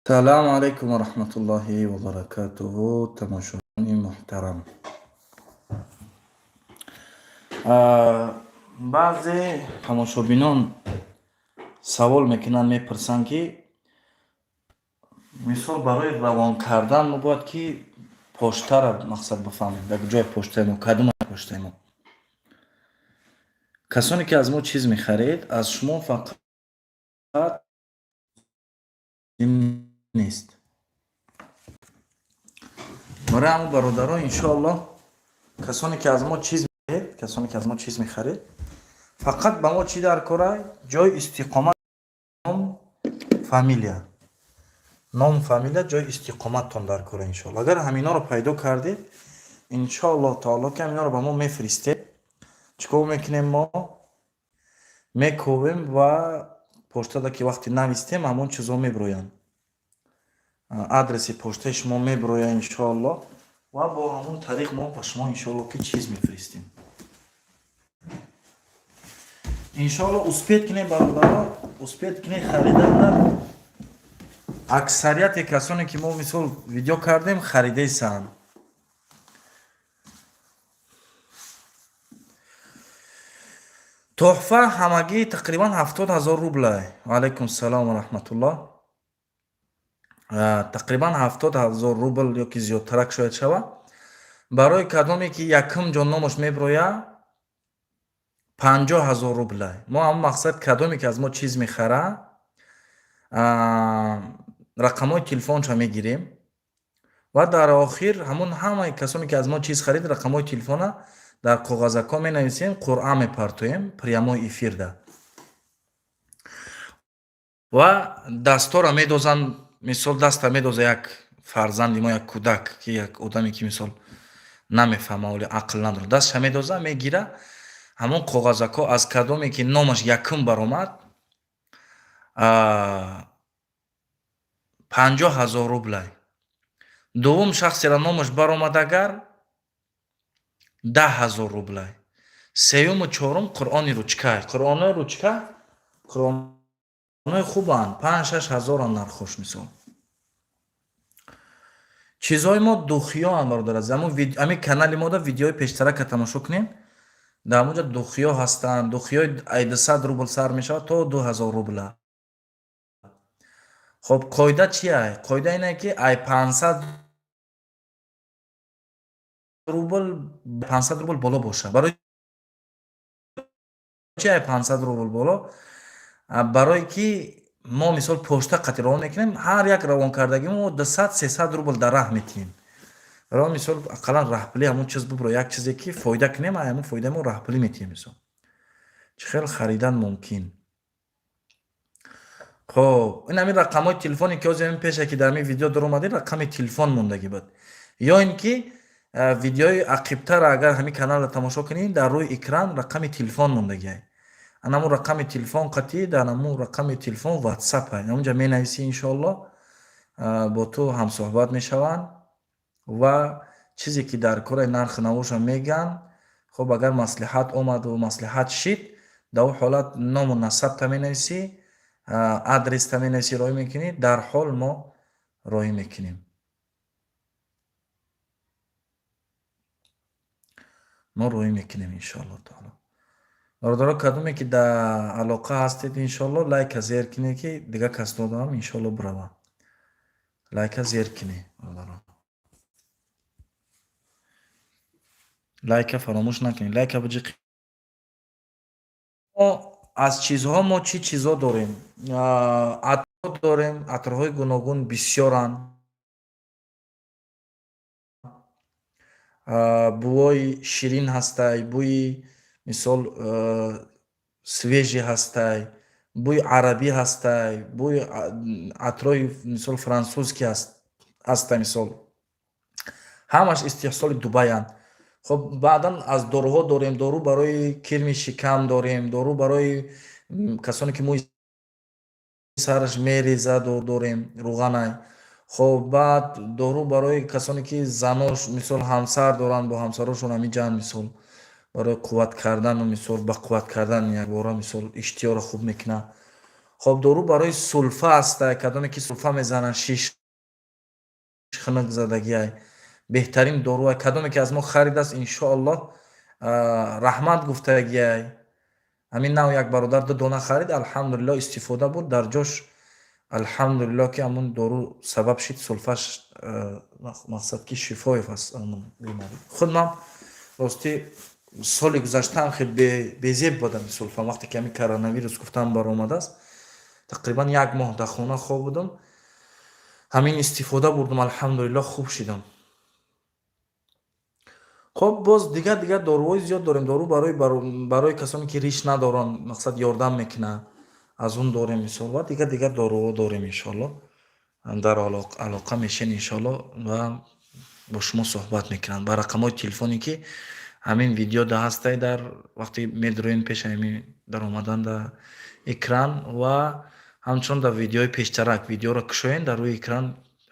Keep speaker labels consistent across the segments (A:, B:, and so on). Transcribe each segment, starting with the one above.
A: سلام علیکم و رحمت الله و برکاته. تماشاگران محترم، بعضی تماشابینان سوال میکنن، میپرسن که مثال برای روان کردن ما باید که پشته را مقصد بفهمیم. در جای پشته ما کدوم پشته ما، کسانی که از ما چیز میخرید از شما فقط این نیست. برای همون برادران انشاءالله کسانی که از ما چیز میخرید فقط به ما چی در کاره؟ جای استقامت، نام فامیلیا جای استقامتتان در کاره انشاءالله. اگر همینا رو پیدا کردید انشاءالله تعالی که همینا رو به ما میفرسته، چیکار میکنیم؟ ما میکوبیم و پشتا که وقتی نویستیم همون چیزا میبروین، آدرسی پشته شما میبروین انشاءالله و با همون طریق ما به شما انشاءالله که چیز میفرستیم انشاءالله. اسپید کنه برادرها، اسپید کنه خریدن در اکثریت کسانی که ما مثال ویدیو کردیم خریده سن. تحفه همگی تقریبا 70,000 روبل. و علیکم السلام و رحمت الله. تقریبا 70,000 روبل یا که زیادترک شاید شوه. برای کدامی که یکم جان نامش میبرویه 50,000 روبل. ما هم مقصد کدامی که از ما چیز میخره رقمای تلفنش میگیریم و در آخر همه کسانی که از ما چیز خرید رقمای تلفن در کاغذکا می نویسیم، قرعه میپرتویم پریاмо ефір да و дастро را медозан. мисол даста медоза як фарзанди мо, як кӯдак ки як одаме ки мисол намефаҳма вале ақл надорад, дастша медоза, мегира ҳамон коғазако аз кадоме ки номаш якум баромад 50,000 рублай. дуввум шахсеро номаш баромад агар 10,000 рублай. сеюму чорум қуръони ручка. қуръонои ручка қуръонои хубанд, 5-6 ҳазор нархош. мисол чизҳои мо духиёанд бародар азиз. ҳамин канали мо да видеои пештарака тамошо кунед, дар ҳамонҷа духиё ҳастанд. духиёи 200 рубл сар мешавад то 2,000 рубла. хоб қоида чия? қоида ине ки ай 500 рубл боло боша. барои чи ай 500 рубл боло? барое ки мо мисол пошта қати равон мекунем, ҳар як равонкардагӣ мо 200-300 рубл дар раҳ метиҳем. барои мисол ақаллан раҳпулӣ ҳамон чиз бубро, як чизе ки фоида кунем, ҳамон фоидаи мо раҳпулӣ метиҳем. мисол чӣ хел харидан мумкин. хоб ин ҳамин рақамҳои телефоне ки ҳозир ҳамин пеше ки дар ҳамин видео даромади рақами телефон мондагӣ буд. ё ин ки видеои ақибтара агар ҳамин каналро тамошо кунед дар рӯи экран рақами телефон мондагӣ. ана ҳамун рақами телефон қатӣ дар ҳамун рақами телефон ватсап ай. ҳамонҷа менависӣ иншоалло бо ту ҳамсӯҳбат мешаванд ва чизе ки дар кораи нархи навоша мегӯянд. хоб агар маслиҳат омаду маслиҳат шид дар он ҳолат ному насабта менависӣ, адреста менависӣ, роҳӣ мекунӣ, дарҳол мо роҳӣ мекунем. мо роҳӣ мекунем иншоалло таъоло. бародаро кадоме ки дар алоқа ҳастед иншоалло лайка зер кунед ки дигар кас додам иншоалло бирава. лайка зер кунед бародаро. лайка фаромӯш накунед. лайка биҷиқи. аз чизҳо мо чӣ чизо дорем? атор дорем. аторҳои гуногун бисёранд. бӯи ширин ҳастай, бӯи мисол свежи ҳастай, бӯи арабӣ ҳастай, бӯи атрои мисол франсузки ҳастай. мисол ҳамаш истиҳсоли дубайанд. хоб баъдан аз доруҳо дорем. дору барои кирми шикам дорем. дору барои касоне ки мӯи сараш мереза дорем, руғанай. хоб баъд дору барои касоне ки занош мисол ҳамсар доранд, бо ҳамсарошон ҳамиҷанд мисол барои қувват кардану мисол ба қувват кардан якбора мисол иштиёра хуб мекунад. хоб дору барои сулфа аста, кадоме ки сулфа мезананд, шиш хунук задагиай, беҳтарин доруай, кадоме ки аз мо харидааст, иншоаллоҳ раҳмат гуфтагиай. Ҳамин нав як бародар 2 дона харид, алҳамдулиллоҳ истифода буд, дар ҷош алҳамдулиллоҳ ки ҳамун дору сабаб шид сулфаш мақсад ки шифоев аст ҳамун беморӣ. худ ман ростӣ соли гузаштаам хеле безеб будам сулфам, вақте ки ҳамин коронавирус гуфтам баромадааст, тақрибан 1 моҳ дар хона хоб будам, ҳамин истифода бурдам, алҳамдулиллоҳ хуб шидам. хоб боз дигар доруҳои зиёд дорем. Дору барои касоне ки риш надоранд, мақсад ёрдам мекунад, аз он дорем мисол, ва дигар доруҳо дорем иншоаллоҳ. дар алоқа мешин иншоаллоҳ ва бо шумо суҳбат мекунанд ба рақамҳои телефоне ки ҳамин видеода ҳастай, дар вақте медироен пеша ҳамин дар омадан дар экран, ва ҳамчунон дар видеои пештарак видеоро кушоен дар рӯи экран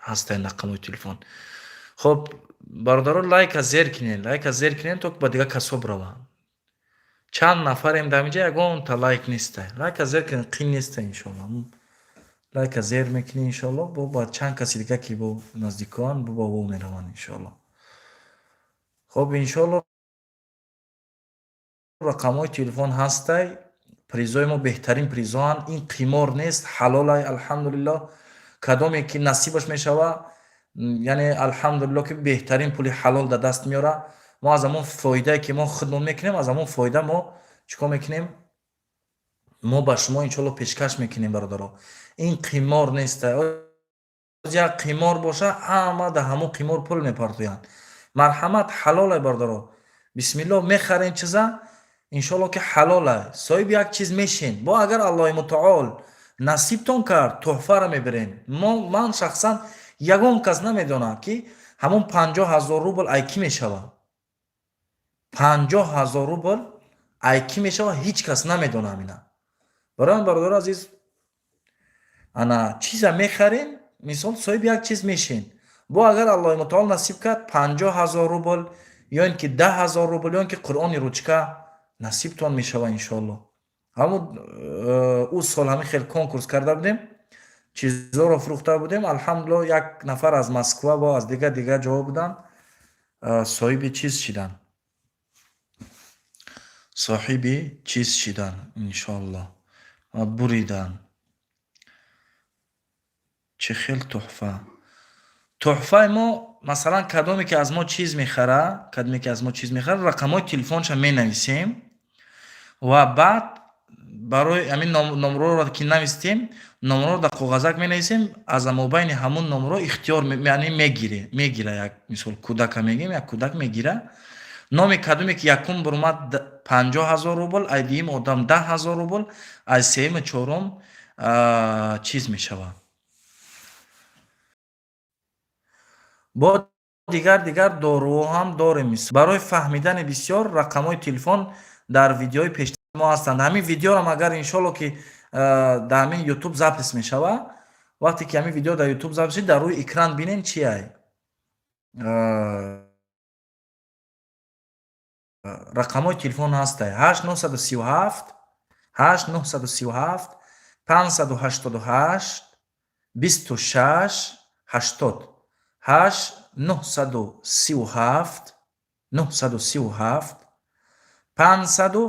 A: ҳастаен рақамҳои телефон. хоб бародарон, лайка зер кунен то ки ба дигар касо бираванд. чанд нафарем дар инҷа ягонта лайк нестай. Лайка зер кунен, қин нестай иншоаллоҳ. лайка зер мекунӣ иншоаллоҳ, бо ба чанд каси дигар ки бо наздикоанд бо ба вол мераванд иншоаллоҳ. хоб иншоаллоҳ рақамҳои телефон ҳастай. призои мо беҳтарин призоанд. Ин қимор нест, ҳалолай алҳамдулиллоҳ. кадоме ки насибаш мешава, яъне алҳамдулиллоҳ ки беҳтарин пули ҳалол дар даст меёра. мо аз ҳамон фоидае ки мо хидмат мекунем, аз ҳамон фоида мо чикор мекунем, мо ба шумо иншоаллоҳ пешкаш мекунем бародаро. ин қимор нест. як қимор боша, ҳама дар ҳамон қимор пул мепартоянд. марҳамат ҳалолай бародаро. бисмиллоҳ мехарем чиза, иншоаллоҳ ки ҳалолай. соҳиби як чиз мешин. бо агар аллоҳи мутаол насибтон кард, туҳфаро мебирен. ман шахсан ягон кас намедонад ки ҳамон 50,000 рубл айки мешавад. 50,000 рубл айки мешавад, ҳеҷ кас намедонад ина. бародаро азиз, ана чиза мехарем, мисол соҳиби як чиз мешин. бо агар аллоҳи мутаол насиб кард 50,000 рубл ё ин ки 10,000 рубл ё ин ки қуръони ручка насибтон мешава иншоаллоҳ. ҳамун ӯ сол ҳамин хел конкурс карда будем, чизоро фурӯхта будем. алҳамдулиллоҳ як нафар аз Москва ва аз дигар ҷо буданд, соҳиби чиз шиданд. соҳиби чиз шиданд иншоаллоҳ. буриданд. чӣ хел туҳфа. туҳфаи мо масалан кадоме ки аз мо чиз мехарад, рақамҳои телефонша менависем ва баъд барои ҳамин номроро ки навистем, номроро дар коғазак менависем, аз амобайни ҳамун номро ихтиёр яъне мегира. як мисол кӯдака мегӯем, як кӯдак мегира. номи кадоме ки якум буромад 50,000 рубл, ай дуюм одам 10,000 рубл, ай сеюм чорум чиз мешавад. бо дигар доруҳо ҳам дорем. барои фаҳмидани бисёр рақамҳои телефон дар видеои пештари мо ҳастанд. ҳамин видеорам агар иншоаллоҳ ки дар ҳамин ютуб запис мешава, вақте ки ҳамин видео дар ютуб запис шид, дар рӯи экран бинен чи ай рақамҳои телефон ҳастай. 8937 588 26 80. 937 588 588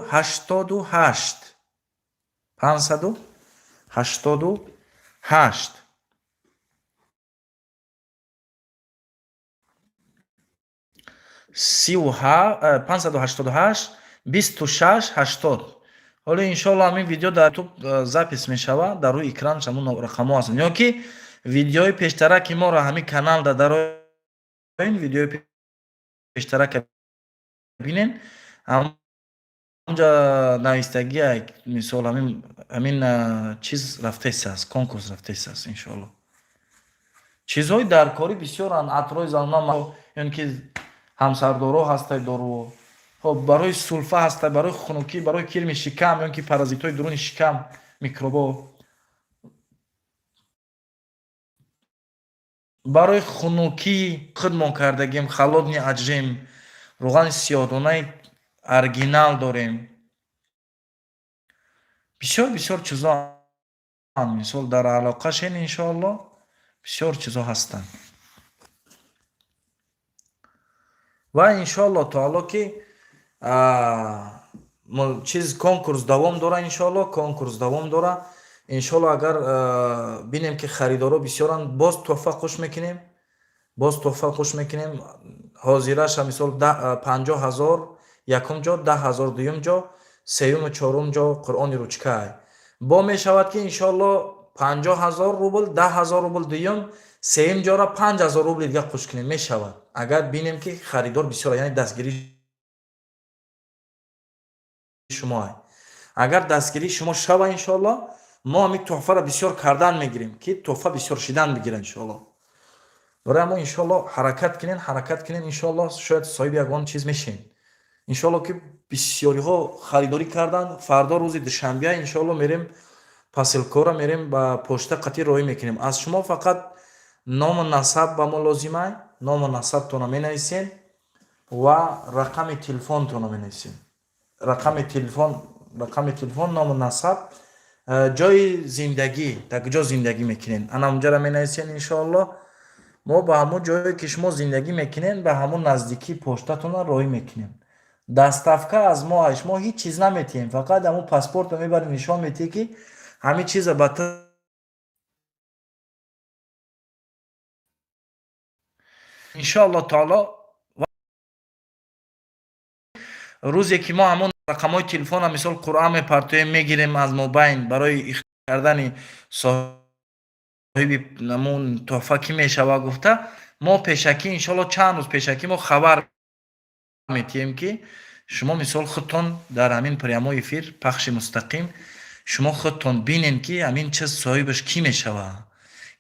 A: 588 26 80. ҳоло иншоаллоҳ ҳамин видео дар ютуб запис мешавад, дар рӯи экран ҳамун рақамҳо ҳастанд. ё ки видеои пештараки моро ҳамин каналда дароин видеои пештарака бинен. ҳамҷа навистагия мисол ҳамин чиз рафтаисааст, конкурс рафтаисааст иншоаллоҳ. чизҳои даркорӣ бисёранд. атрои залма ё ки ҳамсардоро ҳастай дору. хоб барои сулфа ҳастай, барои хунукӣ, барои кирми шикам ё ки паразитҳои дуруни шикам, микробо, барои хунукӣ хидмон кардагим, халодни аҷрим, руғани сиёҳдонаи оригинал дорем. бисёр чизо мисол дар алоқашен иншоаллоҳ бисёр чизо ҳастанд. ва иншоаллоҳ таоло ки чиз конкурс давом дора, иншоаллоҳ конкурс давом дора. иншоаллоҳ агар бинем ки харидоро бисёранд, боз тӯҳфа хуш мекунем, боз тӯҳфа хуш мекунем. ҳозираша мисол 50,000 якум ҷо, 10,000 дуюм ҷо, сеюму чорум ҷо қуръони ручкай. бо мешавад ки иншоаллоҳ 50,000 рубл, 10,000 рубл дуюм, сеюм ҷора 5,000 рубли дига хуш кунем, мешавад. агар бинем ки харидор бисёр, яъне дастгири шумо. агар дастгири шумо шава, иншоаллоҳ мо ҳамин тӯҳфаро бисёр кардан мегирем, ки тӯҳфа бисёр шидан бигира, иншоаллоҳ. барои мо иншоаллоҳ ҳаракат кунем, иншоаллоҳ шояд соҳиби ягон чиз мешем. иншоаллоҳ ки бисёриҳо харидорӣ кардан, фардо рӯзи душанбе иншоаллоҳ мерем посилкора, мерем ба почта қатъӣ роҳӣ мекунем. аз шумо фақат ному насаб ба мо лозимай, ному насабтонро менависем ва рақами телефонтонро менависем. рақами телефон, ному насаб, ҷои зиндагӣ, дар куҷо зиндагӣ мекунем, ана унҷаро менависем. иншоаллоҳ мо ба ҳамун ҷое ки шумо зиндагӣ мекунем, ба ҳамун наздикии почтатонро роҳӣ мекунем. даставка аз мо шумо ҳеҷ чиз наметиҳем, фақат ҳамун паспортро мебарем, нишон метиҳӣ ки ҳамин чиза ба иншоаллоҳ таоло. рӯзе ки мо ҳамон рақамҳои телефонро мисол қуръа мепартоем, мегирем аз мобайн барои ихтиёр кардани соҳиби ҳамун тӯҳфа кӣ мешава гуфта, мо пешакӣ иншоаллоҳ чанд рӯз пешакӣ мо хабар метиҳем ки шумо мисол худтон дар ҳамин прямои эфир пахши мустақим шумо худтон бинен ки ҳамин чиз соҳибаш кӣ мешава,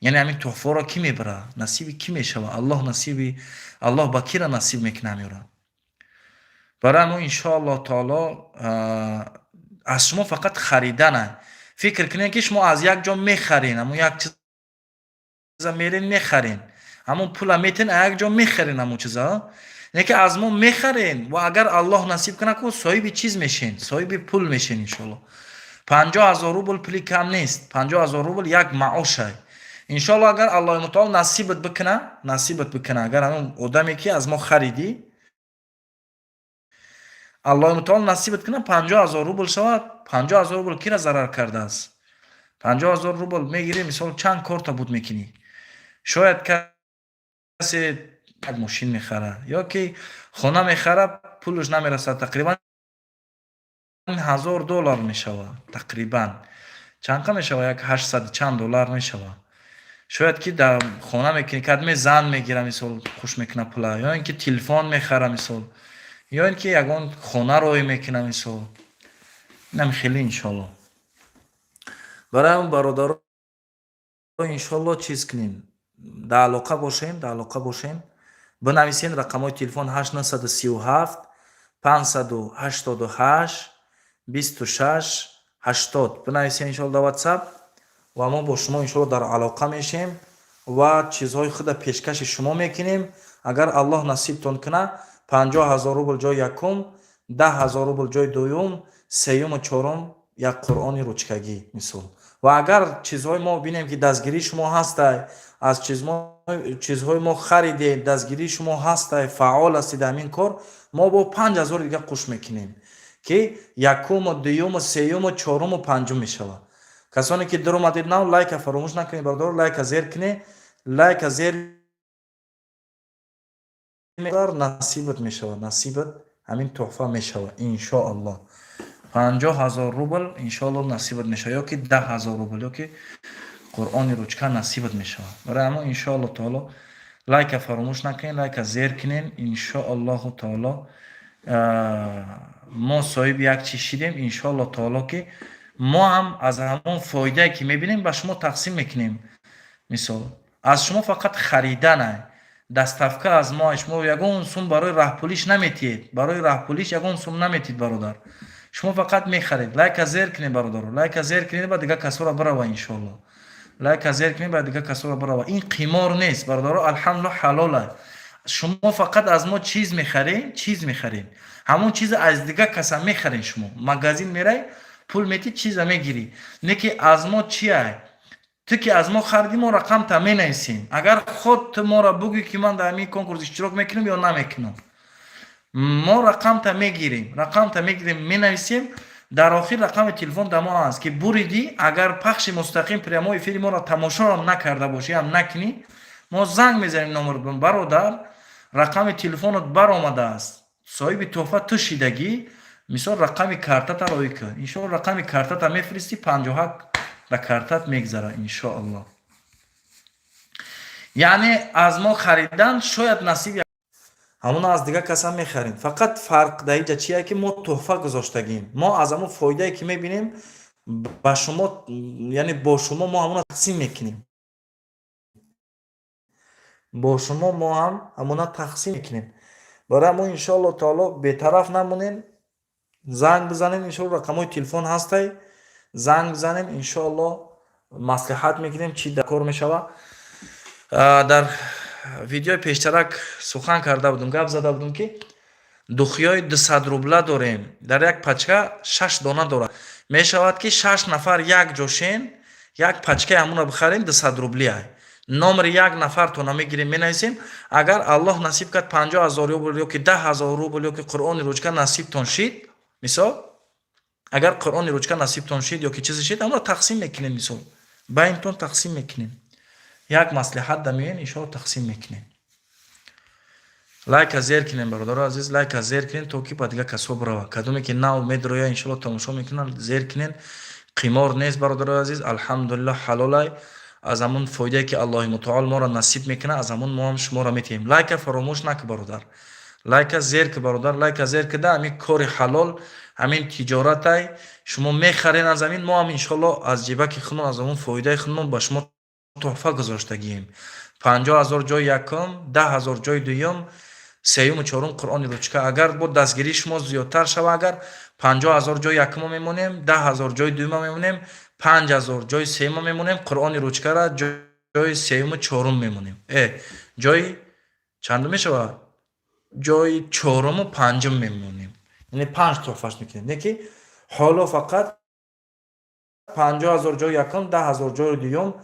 A: яъне ҳамин тӯҳфаро кӣ мебара, насиби кӣ мешава, аллоҳ ба кира насиб мекуна ҳаминро. барои мо иншоаллоҳ таоло аз шумо фақат хариданай. фикр кунед ки шумо аз як ҷо мехарин, ҳамун як чиза мерин мехарин, ҳамун пула метин аз як ҷо мехарин ҳамун чиза, лекин аз мо мехарин ва агар аллоҳ насиб кунад ку соҳиби чиз мешин, соҳиби пул мешин иншоаллоҳ. 50,000 рубл пули кам нест, 50,000 рубл як маошай. иншоаллоҳ агар аллоҳи мутаол насибат бикуна, агар ҳамун одаме ки аз мо харидӣ аллоҳи мутаол насибат кунад 50,000 рубл шавад, 50,000 рубл кира зарар кардааст? 50,000 рубл мегирӣ, мисол чанд корта буд мекунӣ. шояд касе як мошин мехарад ё ки хона мехарад, пулаш намерасад, тақрибан $1000 мешава, тақрибан чанқа мешава, як 800 чанд доллар мешава. шояд ки дар хона мекунӣ, кадме зан мегира, мисол хуш мекуна пула, ё ин ки телефон мехара, мисол ё ин ки ягон хона роҳӣ мекуна, мисол инам хеле иншоаллоҳ. барои он бародаро иншоаллоҳ чиз кунем, дар алоқа бошем, бинависем рақамҳои телефон 837 588 26 80 бинависем иншоаллоҳ дар WhatsApp ва мо бо шумо иншоаллоҳ дар алоқа мешем ва чизҳои худа пешкаши шумо мекунем. агар аллоҳ насибтон куна 50,000 рубл ҷои якум, 10,000 рубл ҷои дуюм, сеюму чорум як қуръони ручкагӣ мисол. ва агар чизҳои мо бинем ки дастгирии шумо ҳастай, аз чизҳои мо харидем, дастгирии шумо ҳастай, фаъол ҳастед ҳамин кор, мо бо 5,000 дига хуш мекунем ки якуму дуюму сеюму чоруму панҷум мешава. касоне ки дар омадед нав, лайка фаромӯш накунед бародаро, лайка зер кунед, лайка зер насибат мешава, насибат ҳамин тӯҳфа мешава иншоаллоҳ. 50,000 рубл иншоаллоҳ насибат мешава, ё ки 10,000 рубл, ё ки қуръони ручка насибат мешава. барои ҳамон иншоаллоҳ таоло лайка фаромӯш накунед, лайка зер кунед. иншоаллоҳу таоло мо соҳиби як чиз шидем, иншоаллоҳ таоло ки мо ҳам аз ҳамон фоидае ки мебинем ба шумо тақсим мекунем. мисол аз шумо фақат хариданай, даставка аз мо, шумо ягон сум барои раҳпулиш наметиҳед, барои раҳпулиш ягон сум наметиҳед бародар, шумо фақат мехаред. лайка зер кунед бародаро, лайка зер кунед ба дига касоро барава иншоаллоҳ, лайка зер кунед ба дига касоро барава. ин қимор нест бародаро, алҳамдулиллаҳ ҳалола. шумо фақат аз мо чиз мехаред, ҳамон чиза аз дига каса мехаред. шумо магазин мерай, پول میتی چیزا میگیری. نه که از ما چیه؟ تو که از ما خریدی ما رقم تا می نویسیم. اگر خود ما را بگی که من در همین کنکورس اشتراک میکنم یا نمیکنم، ما رقم تا میگیریم می نویسیم. در آخر رقم تلفن در ما هست که بریدی اگر پخش مستقیم پریامای فیلم ما را تماشا هم نکرده باشی هم نکنی، ما زنگ میزنیم نمبر برادر رقم تلفنت بر آمده است، صاحب تحفه تو شیدگی، مثال رقم کارتت را کن، انشاءالله رقم کارتت میفرستی 57 در کارتت میگذره انشاءالله. یعنی از ما خریدن شاید نصیب همون از دیگه کسا میخریم، فقط فرق در اینجا چیه که ما تحفه گذاشتگیم، ما از همون فایده که میبینیم با شما، یعنی با شما ما همون تقسیم میکنیم، با شما ما هم همون تقسیم میکنیم. برای ما انشاءالله تعالی بیطرف نمونین، زنگ بزنیم، انشاءالله رقمای تلفن هسته، زنگ بزنیم انشاءالله مصلحت میگیریم چی در کار میشوه. در ویدیو پیشترک سخن کرده بودم، گپ زده بودم که دخیای 200 روبله داریم، در یک پچکه 6 دانه داره، میشود که 6 نفر یک جوشین یک پچکه همون بخریم 200 روبله. نمبر یک نفر تو نمیگیریم مینویسیم، اگر الله نصیب کرد 50,000 روبل یا که 10,000 روبل یا که قرآن روچکه نصیب تون شید، مثال اگر قرآن روچکه نصیب تون شید یا که چیزی شید همون تقسیم میکنیم، مثال بینتون تقسیم میکنیم، یک مصلحت دمیین انشاءالله تقسیم میکنیم. لایک زیر کنین برادر عزیز، لایک زیر کنین تا که دیگه کسو برا کدومی که نه امید رویا انشالله تماشا میکنن زیر کنین. قمار نیست برادر عزیز، الحمدلله حلالای، از همون فایده که الله متعال ما را نصیب میکنه از همون ما هم شما را میتیم. لایک فراموش نکن برادر، لایک زیر که برادر، لایک زیر که ده همین کار حلال، همین تجارت های شما میخرین از همین، ما هم انشالله از جیبک خودمون از همون فایده خودمون با شما تحفه گذاشتگیم. 50,000 جای یکم، 10,000 جای دویم، سیوم و چهارم قرآن روچکه. اگر با دستگیری شما زیادتر شوه، اگر 50,000 جای یکم میمونیم، 10,000 جای دوم میمونیم، 5,000 جای سیوم میمونیم، قرآن روچکه را جای سیوم و چهارم میمونیم، جای چند میشوه؟ جای چهارم و پنجم میمونیم، یعنی 5 تحفهش میکنیم. نه که حالا فقط 50,000 جای یکم، 10,000 جای دوم،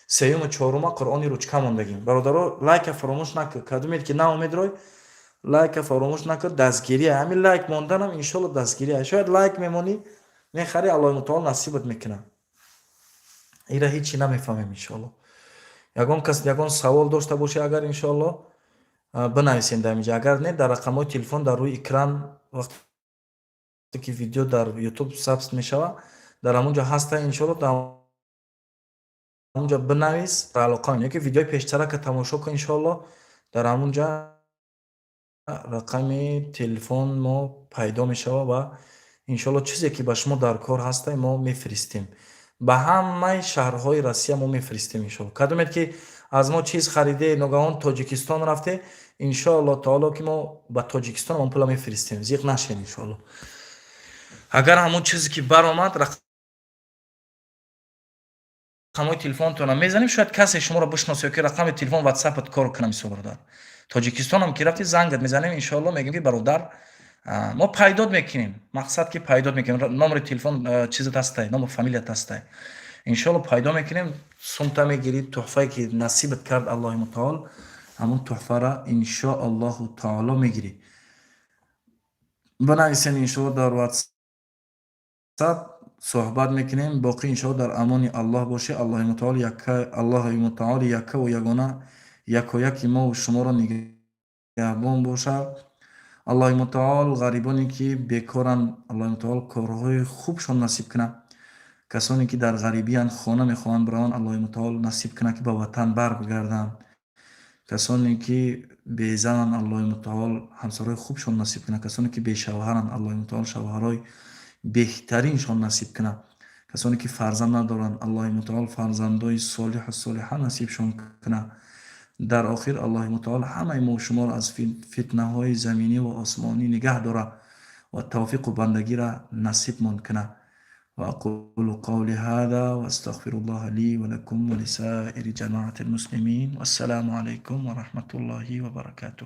A: سیوم و چهارم قرآن روچکه موندگیم. برادرها لایک فراموش نکن، کدومید که نه امید روی لایک فراموش نکن، دستگیری همین لایک موندن هم انشالله دستگیری، شاید لایک میمونی میخری الله متعال نصیبت میکنه، ایره هیچی نمیفهمیم انشالله. یگان کس یگان سوال داشته باشه اگر انشالله بنویسین در اینجا، اگر نه در رقمای تلفن در روی اکران وقتی که ویدیو در یوتیوب ثبت میشوه در همونجا هسته، انشالله در همونجا بنویس علاقه اینه که ویدیو پیشتر که تماشا کن انشالله در همونجا رقم تلفن ما پیدا می شود و انشالله چیزی که به شما در کار هسته ما میفرستیم، به همه شهرهای روسیه ما میفرستیم انشالله. کدومید که از ما چیز خریده ناگهان تاجیکستان رفته، انشالله تعالی که ما به تاجیکستان ما پول میفرستیم، زیق نشین انشالله. اگر همون چیزی که برآمد رقم تلفن تو میزنیم، شاید کسی شما را بشناسه که رقم تلفن واتساپت کار کنه. میسو برادر تاجیکستان هم که رفتی زنگت میزنیم انشالله، میگیم که برادر ما پیدات میکنیم، مقصد که پیدات میکنیم، نمبر تلفن چیزت هسته، نمبر فامیلیت هسته، انشالله پیدا میکنیم، سمتا میگیری تحفه که نصیبت کرد الله متعال همون تحفه را انشاءالله تعالی میگیری. بنویسین انشالله در واتساپ صحبت میکنیم، باقی انشاءالله در امان الله باشه. الله متعال یک و یگانه، یک و یکی ما و شما را نگهبان باشه. الله متعال غریبانی که بیکارن الله متعال کارهای خوبشان نصیب کنه، کسانی که در غریبی خانه میخواهند بران الله متعال نصیب کنه که به وطن بر بگردن، کسانی که بی زنن الله متعال همسرای خوبشان نصیب کنه، کسانی که بی شوهرن الله متعال شوهرای بهترینشان نصیب کنه، کسانی که فرزند ندارن الله متعال فرزندای صالح و صالحه نصیبشان کنه. در آخر الله متعال همه ما و شما را از فتنه های زمینی و آسمانی نگه داره و توفیق و بندگی را نصیب من کنه. و اقول قولی هذا و استغفر الله لی و لکم و لسائر جماعت المسلمین و السلام علیکم و رحمت الله و برکاته.